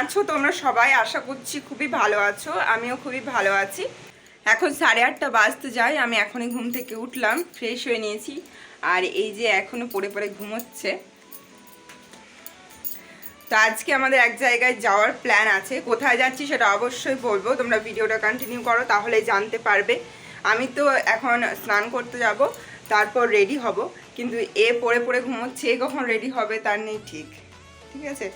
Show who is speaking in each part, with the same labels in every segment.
Speaker 1: আছো তোমরা সবাই? আশা করছি খুবই ভালো আছো, আমিও খুবই ভালো আছি। এখন 8:30 বাজতে যায়, আমি এখনই ঘুম থেকে উঠলাম, ফ্রেশ হয়ে নিয়েছি। আর এই যে এখনো পড়ে পড়ে ঘুমোচ্ছে। তো আজকে আমাদের এক জায়গায় যাওয়ার প্ল্যান আছে। কোথায় যাচ্ছি সেটা অবশ্যই বলবো, তোমরা ভিডিওটা কন্টিনিউ করো তাহলেই জানতে পারবে। আমি তো এখন স্নান করতে যাব, তারপর রেডি হব, কিন্তু এ পড়ে পড়ে ঘুমোচ্ছে, এ কখন রেডি হবে তার নেই ঠিক। ঠিক আছে,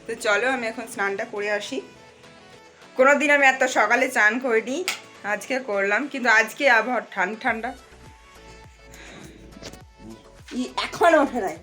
Speaker 1: তো চলো আমি এখন স্নানটা করে আসি। কোনোদিন আমি এত সকালে চান করিনি, আজকে করলাম, কিন্তু আজকে আবহাওয়া ঠান্ডা ঠান্ডা। এখন ওঠে নাই।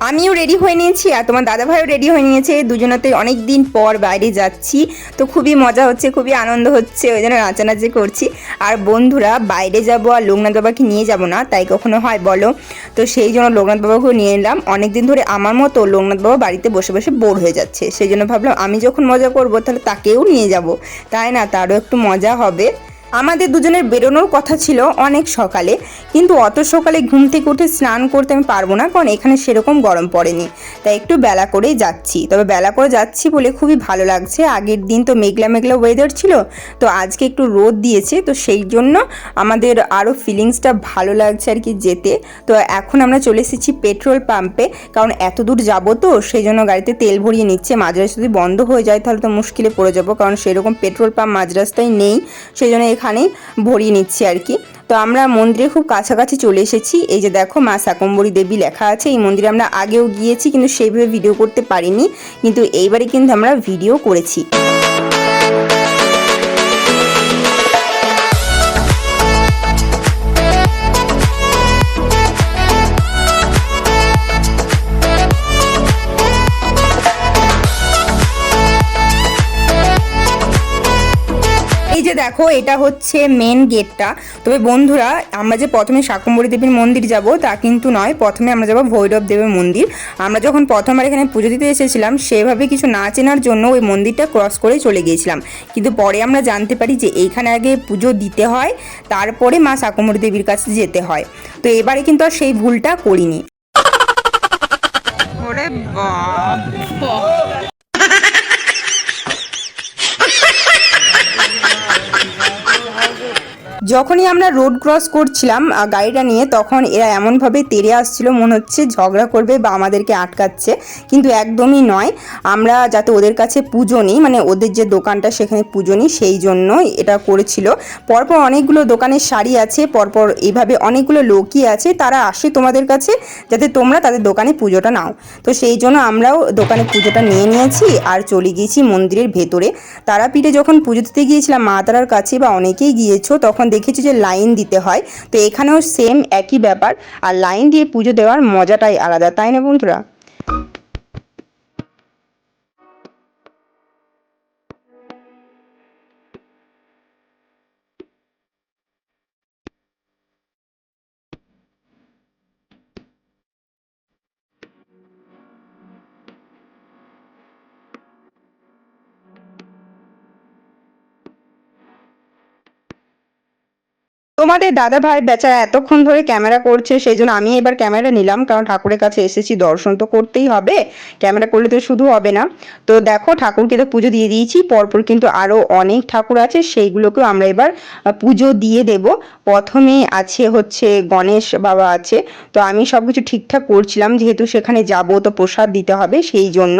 Speaker 1: আমিও রেডি হয়ে নিয়েছি আর তোমার দাদাভাইও রেডি হয়ে নিয়েছে। দুজনেতে অনেক দিন পর বাইরে যাচ্ছি, তো খুবই মজা হচ্ছে, খুবই আনন্দ হচ্ছে, ওই জন্য নাচানাচি করছি। আর বন্ধুরা, বাইরে যাব আর লোকনাথ বাবাকে নিয়ে যাব না, তাই কখনো হয় বলো? তো সেই জন্য লোকনাথ বাবাকেও নিয়ে এলাম। অনেকদিন ধরে আমার মতো লোকনাথ বাবা বাড়িতে বসে বসে বোর হয়ে যাচ্ছে, সেই জন্য ভাবলাম আমি যখন মজা করব তাহলে তাকেও নিয়ে যাব, তাই না? তারও একটু মজা হবে। আমাদের দুজনের বেরোনোর কথা ছিল অনেক সকালে, কিন্তু অত সকালে ঘুম থেকে উঠে স্নান করতে আমি পারবো না, কারণ এখানে সেরকম গরম পড়েনি, তাই একটু বেলা করেই যাচ্ছি। তবে বেলা করে যাচ্ছি বলে খুবই ভালো লাগছে। আগের দিন তো মেঘলা মেঘলা ওয়েদার ছিল, তো আজকে একটু রোদ দিয়েছে, তো সেই জন্য আমাদের আরও ফিলিংসটা ভালো লাগছে আর কি যেতে। তো এখন আমরা চলে এসেছি পেট্রোল পাম্পে, কারণ এত দূর যাবো তো সেই জন্য গাড়িতে তেল ভরিয়ে নিচ্ছে। মাঝ রাস্তা যদি বন্ধ হয়ে যায় তাহলে তো মুশকিলে পড়ে যাবো, কারণ সেরকম পেট্রোল পাম্প মাঝ রাস্তায় নেই, সেই জন্য এখানেই ভরিয়ে নিচ্ছি আর কি। তো আমরা মন্দিরে খুব কাছাকাছি চলে এসেছি। এই যে দেখো, মা শাকম্ভরী দেবী লেখা আছে। এই মন্দিরে আমরা আগেও গিয়েছি, কিন্তু সেইভাবে ভিডিও করতে পারিনি, কিন্তু এইবারে কিন্তু আমরা ভিডিও করেছি। এই যে দেখো, এটা হচ্ছে মেন গেটটা। তবে বন্ধুরা, আমরা যে প্রথমে শাকম্ভরী দেবীর মন্দির যাব তা কিন্তু নয়, প্রথমে আমরা যাব ভৈরব দেবের মন্দির। আমরা যখন প্রথমবার এখানে পুজো দিতে এসেছিলাম, সেভাবে কিছু না চেনার জন্য ওই মন্দিরটা ক্রস করে চলে গিয়েছিলাম, কিন্তু পরে আমরা জানতে পারি যে এইখানে আগে পুজো দিতে হয়, তারপরে মা শাকম্ভরী দেবীর কাছে যেতে হয়। তো এবারে কিন্তু আর সেই ভুলটা করিনি। ওরে বাবা, যখনই আমরা রোড ক্রস করছিলাম গাড়িটা নিয়ে, তখন এরা এমনভাবে তেড়ে আসছিল, মনে হচ্ছে ঝগড়া করবে বা আমাদেরকে আটকাচ্ছে, কিন্তু একদমই নয়। আমরা যাতে ওদের কাছে পুজো নিই, মানে ওদের যে দোকানটা সেখানে পুজো নিই, সেই জন্য এটা করেছিল। পরপর অনেকগুলো দোকানের শাড়ি আছে, পরপর এইভাবে অনেকগুলো লোকই আছে, তারা আসে তোমাদের কাছে যাতে তোমরা তাদের দোকানে পুজোটা নাও। তো সেই জন্য আমরাও দোকানে পুজোটা নিয়ে নিয়েছি আর চলে গিয়েছি মন্দিরের ভেতরে। তারাপীঠে যখন পুজো দিতে গিয়েছিলাম মা তারার কাছে, বা অনেকেই গিয়েছো, তখন দেখেছি যে লাইন দিতে হয়। তো এখানেও সেম একই ব্যাপার, আর লাইন দিয়ে পুজো দেওয়ার মজাটাই আলাদা, তাই না বন্ধুরা? তোমাদের দাদা ভাই বেচারা এতক্ষণ ধরে ক্যামেরা করছে, সেই জন্য আমি এবার ক্যামেরা নিলাম, কারণ ঠাকুরের কাছে এসেছি, দর্শন তো করতেই হবে, ক্যামেরা করলে তো শুধু হবে না। তো দেখো, ঠাকুরকে তো পুজো দিয়ে দিয়েছি, পরপর কিন্তু আরো অনেক ঠাকুর আছে, সেইগুলোকেও আমরা এবার পুজো দিয়ে দেব। প্রথমে আছে হচ্ছে গণেশ বাবা আছে। তো আমি সবকিছু ঠিকঠাক করছিলাম, যেহেতু সেখানে যাব, তো প্রসাদ দিতে হবে, সেই জন্য।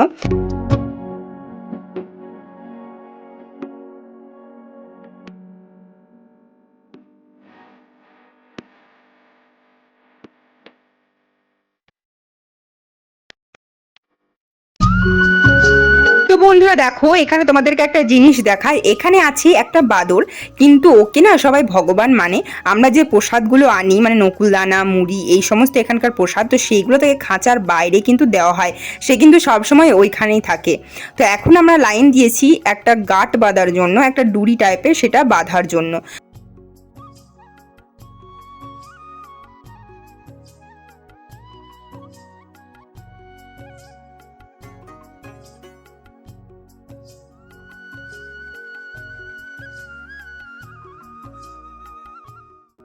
Speaker 1: তো বন্ধুরা দেখো, এখানে তোমাদেরকে একটা জিনিস দেখায়। এখানে আছে একটা বাদর, কিন্তু ওকে না সবাই ভগবান মানে। আমরা যে প্রসাদগুলো আনি, মানে নকুলদানা, মুড়ি, এই সমস্ত এখানকার প্রসাদ, তো সেইগুলো থেকে খাঁচার বাইরে কিন্তু দেওয়া হয়, সে কিন্তু সবসময় ওইখানেই থাকে। তো এখন আমরা লাইন দিয়েছি একটা গাঁট বাঁধার জন্য, একটা ডুরি টাইপের, সেটা বাঁধার জন্য।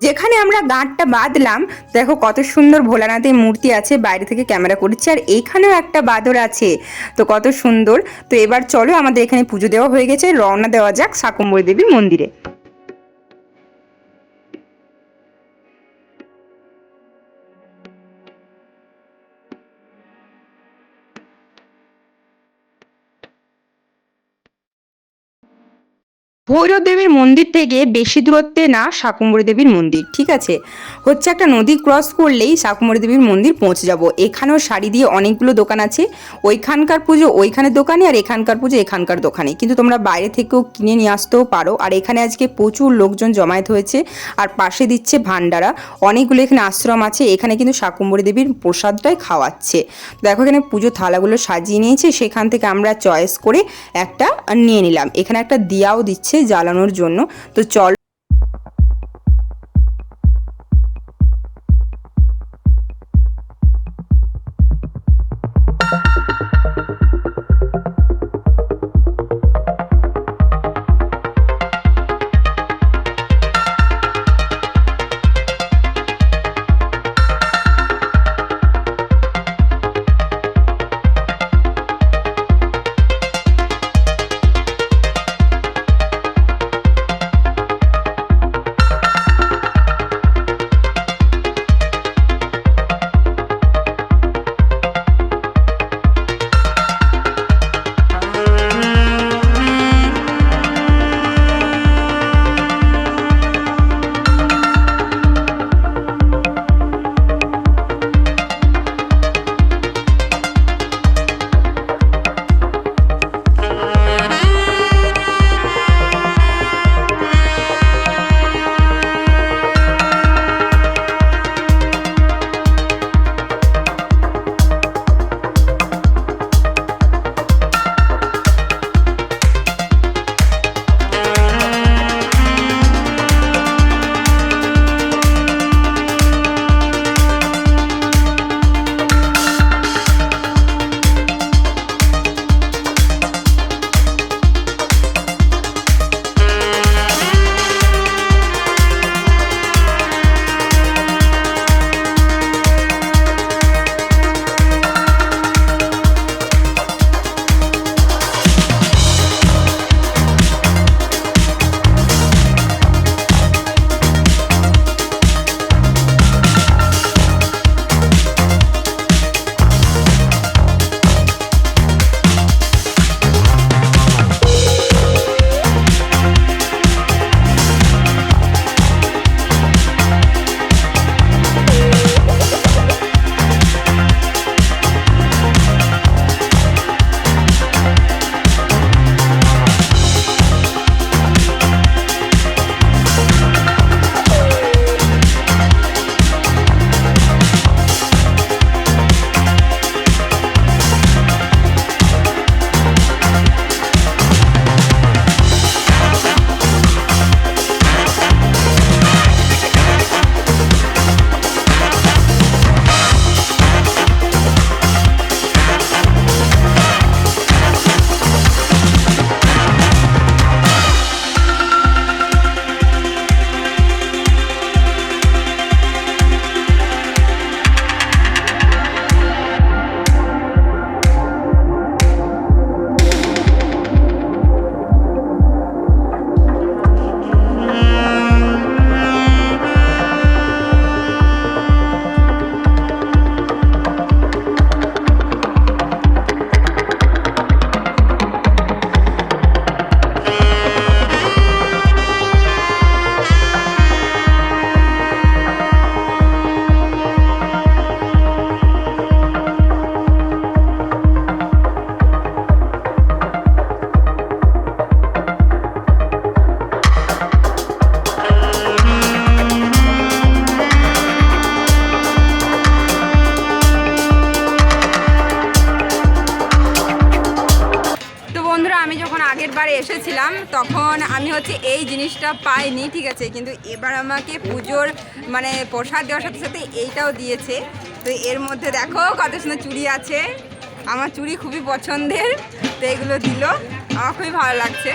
Speaker 1: যেখানে আমরা গাঁটটা বাঁধলাম দেখো কত সুন্দর ভোলানাথের মূর্তি আছে, বাইরে থেকে ক্যামেরা করেছি, আর এইখানেও একটা বাঁদর আছে, তো কত সুন্দর। তো এবার চলো, আমাদের এখানে পুজো দেওয়া হয়ে গেছে, রওনা দেওয়া যাক শাকম্ভরী দেবীর মন্দিরে। ভৈরব দেবীর মন্দির থেকে বেশি দূরত্বে না শাকম্ভরী দেবীর মন্দির, ঠিক আছে, হচ্ছে একটা নদী ক্রস করলেই শাকম্ভরী দেবীর মন্দির পৌঁছে যাব। এখানেও শাড়ি দিয়ে অনেকগুলো দোকান আছে, ওইখানকার পুজো ওইখানের দোকানে আর এখানকার পুজো এখানকার দোকানে, কিন্তু তোমরা বাইরে থেকেও কিনে নিয়ে আসতেও পারো। আর এখানে আজকে প্রচুর লোকজন জমায়েত হয়েছে, আর পাশে দিচ্ছে ভান্ডারা, অনেকগুলো এখানে আশ্রম আছে, এখানে কিন্তু শাকম্ভরী দেবীর প্রসাদটাই খাওয়াচ্ছে। দেখো এখানে পুজো থালাগুলো সাজিয়ে নিয়েছে, সেখান থেকে আমরা চয়েস করে একটা নিয়ে নিলাম। এখানে একটা দিয়াও দিচ্ছে জ্বালানোর জন্য, তো চল। এসেছিলাম তখন আমি হচ্ছে এই জিনিসটা পাইনি, ঠিক আছে, কিন্তু এবার আমাকে পুজোর মানে প্রসাদ দেওয়ার সাথে সাথে এইটাও দিয়েছে। তো এর মধ্যে দেখো কত সুন্দর চুড়ি আছে, আমার চুড়ি খুবই পছন্দের, তো এগুলো দিল, আমার খুবই ভালো লাগছে।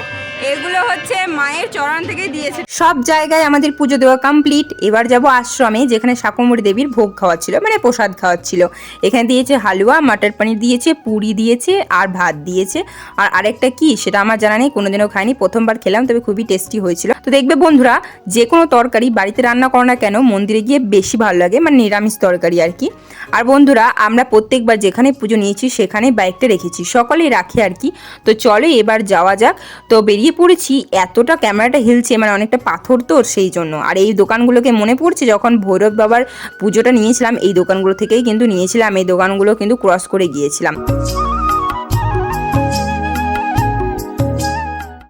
Speaker 1: এগুলো হচ্ছে মায়ের চরণ থেকে দিয়েছে। সব জায়গায় আমাদের পুজো দেওয়া কমপ্লিট। এবার যাব আশ্রমে, যেখানে শাকম্ভরী দেবীর ভোগ খাওয়াচ্ছিল, মানে প্রসাদ খাওয়াচ্ছিল। এখানে দিয়েছে হালুয়া, মাটার পানির দিয়েছে, পুরি দিয়েছে আর ভাত দিয়েছে। আর আরেকটা কি সেটা আমার জানা নেই, কোনোদিনও খাইনি, প্রথমবার খেলাম, তবে খুবই টেস্টি হয়েছিল। তো দেখবে বন্ধুরা, যে কোনো তরকারি বাড়িতে রান্না করো না কেন মন্দিরে গিয়ে বেশি ভালো লাগে, মানে নিরামিষ তরকারি আর কি। আর বন্ধুরা, আমরা প্রত্যেকবার যেখানে পুজো নিয়েছি সেখানে বাইকটা রেখেছি, সকলেই রাখে আর কি। তো চলো এবার যাওয়া যাক। তো বেরিয়ে পড়েছি, এতটা ক্যামেরাটা হিলছে, মানে অনেকটা পাথর তো সেই জন্য। আর এই দোকানগুলোকে মনে পড়ছে যখন ভৈরব বাবার পুজোটা নিয়েছিলাম, এই দোকানগুলো থেকেই কিন্তু নিয়েছিলাম, এই দোকানগুলো কিন্তু ক্রস করে গিয়েছিলাম।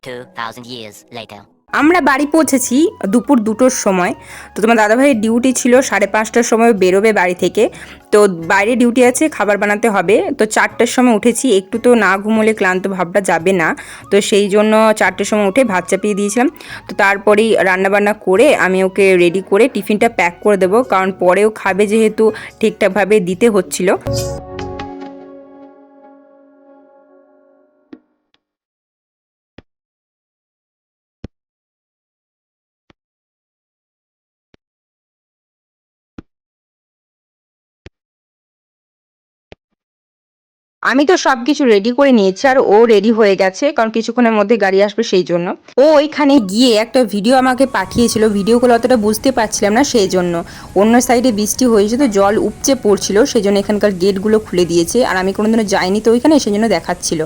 Speaker 2: 2000 years later.
Speaker 1: আমরা বাড়ি পৌঁছেছি দুপুর 2টোর সময়। তো তোমার দাদাভাইয়ের ডিউটি ছিল 5:30টার সময় বেরোবে বাড়ি থেকে। তো বাইরে ডিউটি আছে, খাবার বানাতে হবে। তো 4টার সময় উঠেছি, একটু তো না ঘুমোলে ক্লান্ত ভাবটা যাবে না। তো সেই জন্য 4টার সময় উঠে ভাত চাপিয়ে দিয়েছিলাম। তো তারপরেই রান্নাবান্না করে আমি ওকে রেডি করে টিফিনটা প্যাক করে দেবো, কারণ পরেও খাবে যেহেতু ঠিকঠাকভাবে দিতে হচ্ছিল। আমি তো সবকিছু রেডি করে নিয়েছি, আর ও রেডি হয়ে গেছে, কারণ কিছুক্ষণের মধ্যে গাড়ি আসবে সেই জন্য। ও ওইখানে গিয়ে একটা ভিডিও আমাকে পাঠিয়েছিল, ভিডিওগুলো অতটা বুঝতে পারছিলাম না, সেই জন্য। অন্য সাইডে বৃষ্টি হয়েছে তো জল উপচে পড়ছিল, সেই জন্য এখানকার গেটগুলো খুলে দিয়েছে। আর আমি কোনোদিনও যাইনি তো ওইখানে, সেই জন্য দেখাচ্ছিল।